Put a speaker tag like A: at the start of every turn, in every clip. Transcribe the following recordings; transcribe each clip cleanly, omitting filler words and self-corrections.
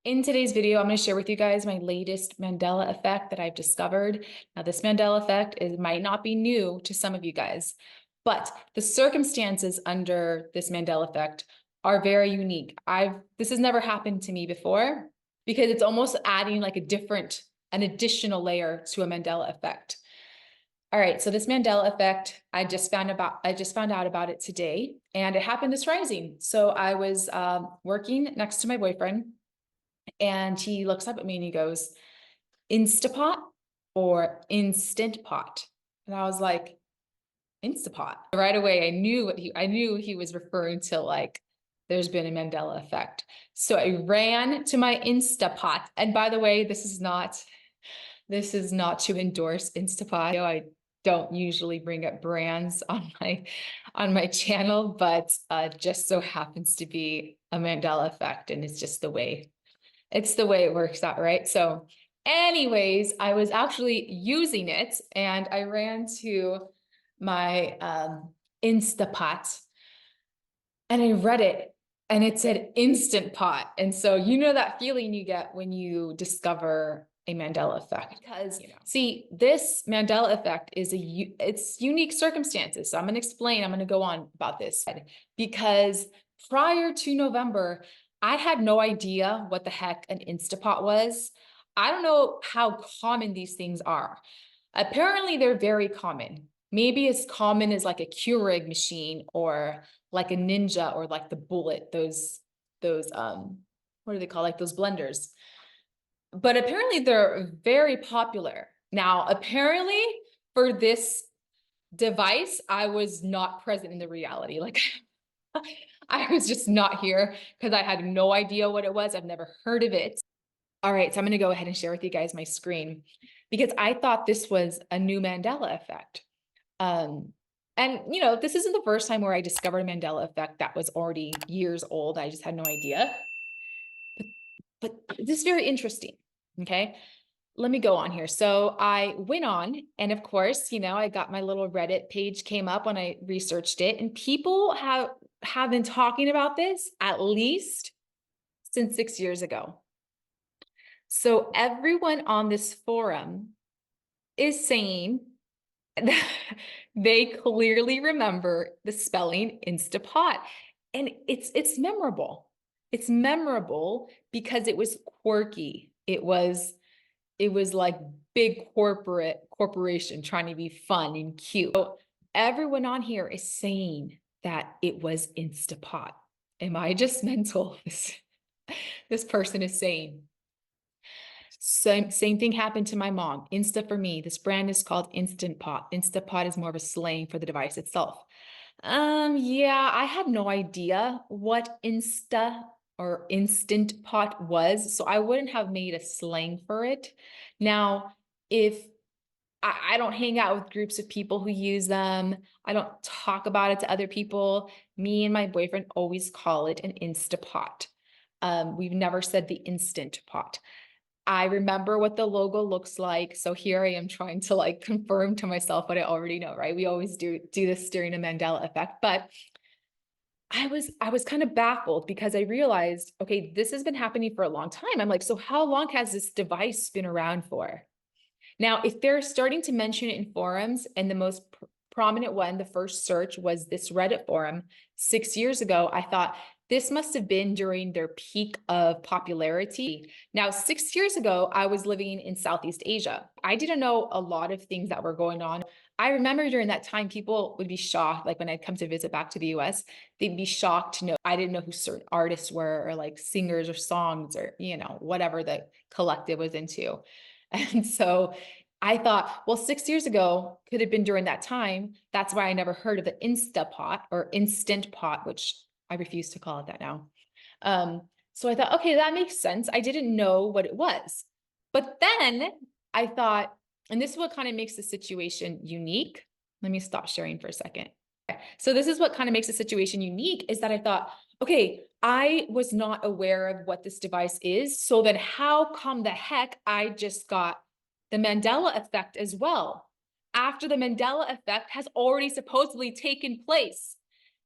A: In today's video, I'm going to share with you guys my latest Mandela effect that I've discovered. Now, this Mandela effect might not be new to some of you guys, but the circumstances under this Mandela effect are very unique. This has never happened to me before because it's almost adding like an additional layer to a Mandela effect. All right, so this Mandela effect, I just found out about it today, and it happened this rising. So I was working next to my boyfriend, and he looks up at me and he goes, Instapot or Instant Pot? And I was like, Instapot. Right away, I knew he was referring to, like, there's been a Mandela effect. So I ran to my Instapot. And by the way, this is not to endorse Instapot. I don't usually bring up brands on my channel, but just so happens to be a Mandela effect, and it's just the way it works out, right? So anyways, I was actually using it, and I ran to my Instapot and I read it, and it said Instant Pot. And so that feeling you get when you discover a Mandela effect, because see, this Mandela effect it's unique circumstances. So I'm going to go on about this, because prior to November, I had no idea what the heck an Instapot was. I don't know how common these things are. Apparently, they're very common. Maybe as common as like a Keurig machine, or like a Ninja, or like the Bullet, those what do they call, like those blenders. But apparently they're very popular. Now, apparently for this device, I was not present in the reality. Like I was just not here because I had no idea what it was. I've never heard of it. All right, so I'm going to go ahead and share with you guys my screen, because I thought this was a new Mandela effect. And this isn't the first time where I discovered a Mandela effect that was already years old. I just had no idea. But this is very interesting. Okay, let me go on here. So I went on, and of course, I got my little Reddit page came up when I researched it, and people have been talking about this at least since 6 years ago. So everyone on this forum is saying that they clearly remember the spelling Instapot, and it's memorable. It's memorable because it was quirky. It was like big corporation trying to be fun and cute. So everyone on here is saying that it was Instapot. Am I just mental? This person is saying. Same thing happened to my mom. Insta for me. This brand is called Instant Pot. Instapot is more of a slang for the device itself. Yeah, I had no idea what Insta or Instant Pot was, so I wouldn't have made a slang for it. Now, if I don't hang out with groups of people who use them, I don't talk about it to other people. Me and my boyfriend always call it an Instapot. We've never said the Instant Pot. I remember what the logo looks like. So here I am trying to like confirm to myself what I already know, right? We always do this during a Mandela effect. But I was kind of baffled because I realized, okay, this has been happening for a long time. I'm like, so how long has this device been around for? Now, if they're starting to mention it in forums, and the most prominent one, the first search was this Reddit forum 6 years ago, I thought this must have been during their peak of popularity. Now, 6 years ago, I was living in Southeast Asia. I didn't know a lot of things that were going on. I remember during that time, people would be shocked, like when I'd come to visit back to the US, they'd be shocked to know I didn't know who certain artists were, or like singers or songs, or, whatever the collective was into. And so I thought, well, 6 years ago could have been during that time. That's why I never heard of the Instapot or Instant Pot, which I refuse to call it that now. So I thought, okay, that makes sense. I didn't know what it was. But then I thought, and this is what kind of makes the situation unique. Let me stop sharing for a second. So this is what kind of makes the situation unique, is that I thought, okay, I was not aware of what this device is. So then how come the heck I just got the Mandela effect as well, after the Mandela effect has already supposedly taken place?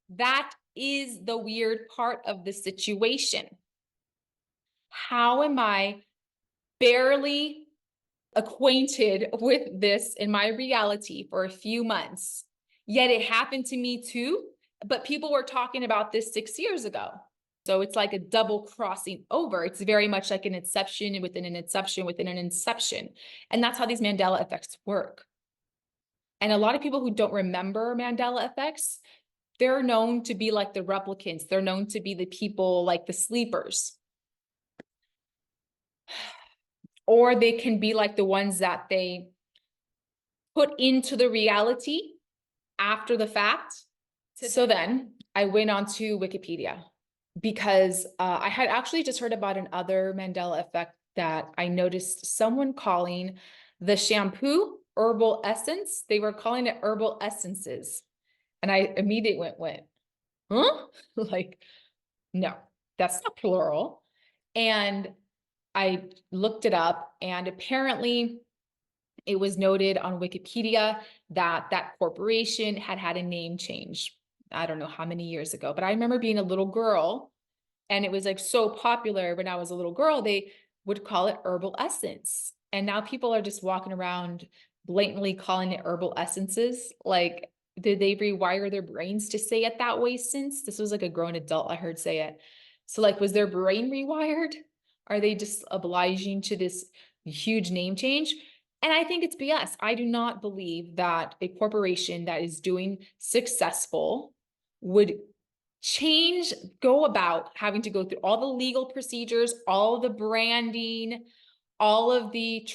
A: That is the weird part of the situation. How am I barely acquainted with this in my reality for a few months? Yet it happened to me too, but people were talking about this 6 years ago. So it's like a double crossing over. It's very much like an inception within an inception within an inception. And that's how these Mandela effects work. And a lot of people who don't remember Mandela effects, they're known to be like the replicants. They're known to be the people like the sleepers. Or they can be like the ones that they put into the reality after the fact. So then I went on to Wikipedia because I had actually just heard about another Mandela effect that I noticed someone calling the shampoo herbal essence. They were calling it herbal essences. And I immediately went, huh? Like, no, that's not plural. And I looked it up, and apparently it was noted on Wikipedia that that corporation had had a name change. I don't know how many years ago, but I remember being a little girl, and it was like so popular when I was a little girl, they would call it herbal essence. And now people are just walking around blatantly calling it herbal essences. Like, did they rewire their brains to say it that way since? This was like a grown adult I heard say it. So like, was their brain rewired? Are they just obliging to this huge name change? And I think it's BS. I do not believe that a corporation that is doing successful would go about having to go through all the legal procedures, all the branding, all of the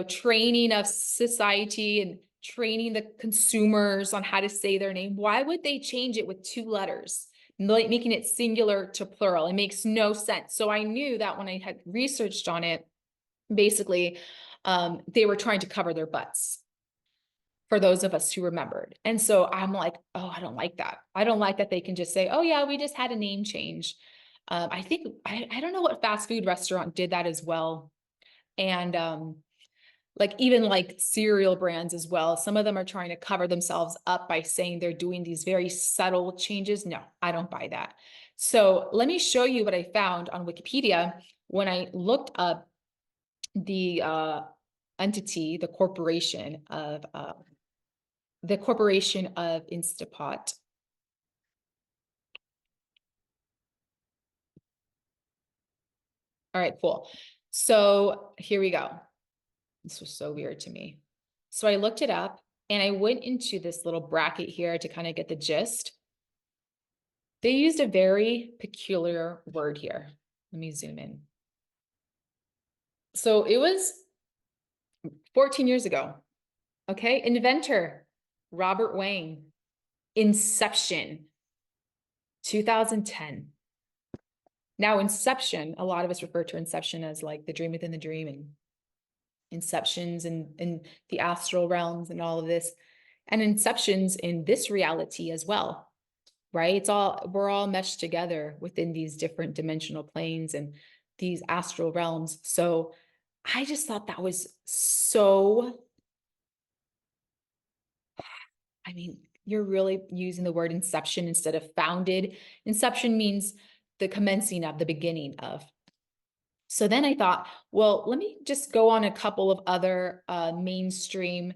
A: training of society and training the consumers on how to say their name. Why would they change it with 2 letters, making it singular to plural? It makes no sense. So I knew that when I had researched on it, basically, they were trying to cover their butts for those of us who remembered. And so I'm like, oh, I don't like that. I don't like that they can just say, oh yeah, we just had a name change. I think, I don't know what fast food restaurant did that as well. And like even like cereal brands as well. Some of them are trying to cover themselves up by saying they're doing these very subtle changes. No, I don't buy that. So let me show you what I found on Wikipedia when I looked up the entity, the corporation of Instapot. All right, cool. So here we go. This was so weird to me. So I looked it up and I went into this little bracket here to kind of get the gist. They used a very peculiar word here. Let me zoom in. So it was 14 years ago. Okay, inventor, Robert Wayne, inception, 2010. Now, inception, a lot of us refer to inception as like the dream within the dream and inceptions and the astral realms and all of this, and inceptions in this reality as well, right? We're all meshed together within these different dimensional planes and these astral realms. So I just thought that was so, I mean, you're really using the word inception instead of founded. Inception means the commencing of, the beginning of. So then I thought, well, let me just go on a couple of other mainstream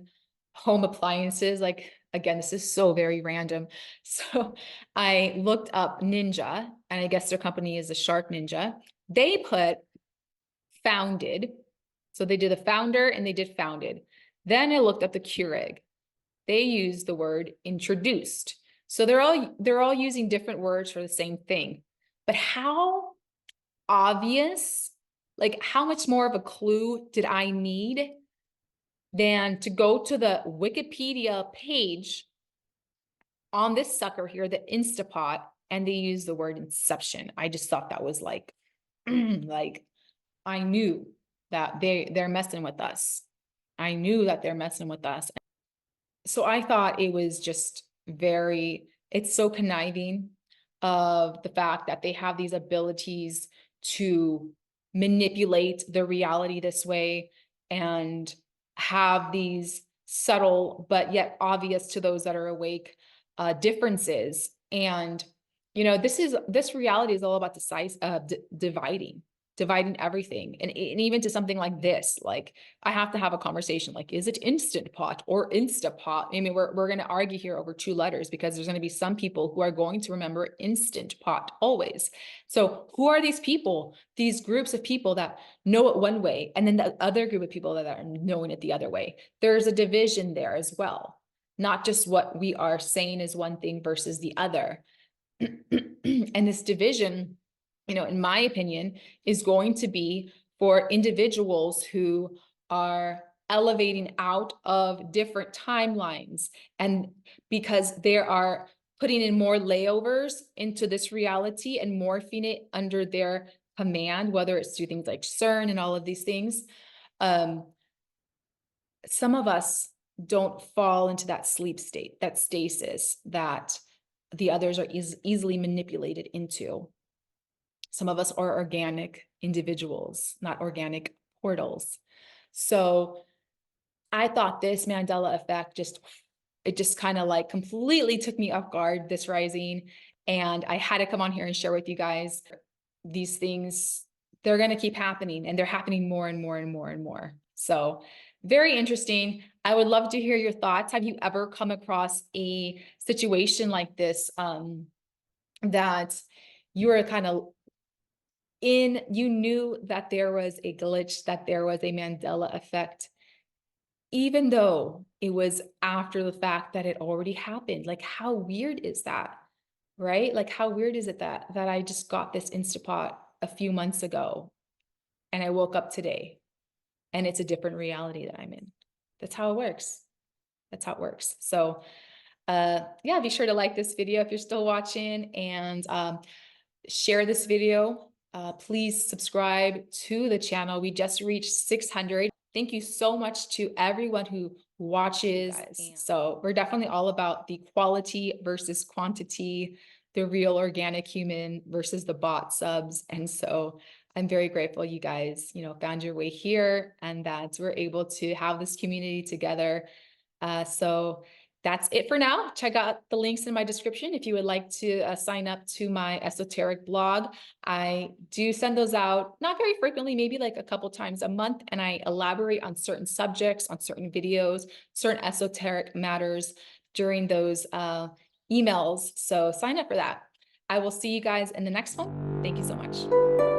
A: home appliances. Like, again, this is so very random. So I looked up Ninja, and I guess their company is the Shark Ninja. They put founded. So they did the founder and they did founded. Then I looked up the Keurig. They use the word introduced. So they're all using different words for the same thing. But how obvious, like how much more of a clue did I need than to go to the Wikipedia page on this sucker here, the Instapot, and they use the word inception. I just thought that was like, like I knew that they're messing with us. I knew that they're messing with us. So I thought it was just it's so conniving of the fact that they have these abilities to manipulate the reality this way and have these subtle but yet obvious to those that are awake differences. And You know, this reality is all about the size of dividing everything. And even to something like this, like I have to have a conversation, like, is it instant pot or Instapot? I mean, we're going to argue here over two letters because there's going to be some people who are going to remember instant pot always. So who are these people, these groups of people that know it one way, and then the other group of people that are knowing it the other way? There's a division there as well, not just what we are saying is one thing versus the other. And this division, you know, in my opinion, is going to be for individuals who are elevating out of different timelines, and because they are putting in more layovers into this reality and morphing it under their command, whether it's through things like CERN and all of these things. Some of us don't fall into that sleep state, that stasis that the others are easily manipulated into. Some of us are organic individuals, not organic portals. So I thought this Mandela effect it just kind of like completely took me off guard this rising. And I had to come on here and share with you guys these things. They're going to keep happening, and they're happening more and more and more and more. So very interesting. I would love to hear your thoughts. Have you ever come across a situation like this, that you were kind of you knew that there was a glitch, that there was a Mandela effect, even though it was after the fact that it already happened? Like, how weird is that? Right? Like, how weird is it that I just got this Instapot a few months ago and I woke up today and it's a different reality that I'm in? That's how it works. That's how it works. So yeah, be sure to like this video if you're still watching, and share this video. Please subscribe to the channel. We just reached 600. Thank you so much to everyone who watches. So we're definitely all about the quality versus quantity, the real organic human versus the bot subs. And so I'm very grateful you guys, you know, found your way here and that we're able to have this community together. So that's it for now. Check out the links in my description if you would like to sign up to my esoteric blog. I do send those out, not very frequently, maybe like a couple times a month, and I elaborate on certain subjects, on certain videos, certain esoteric matters during those emails. So sign up for that. I will see you guys in the next one. Thank you so much.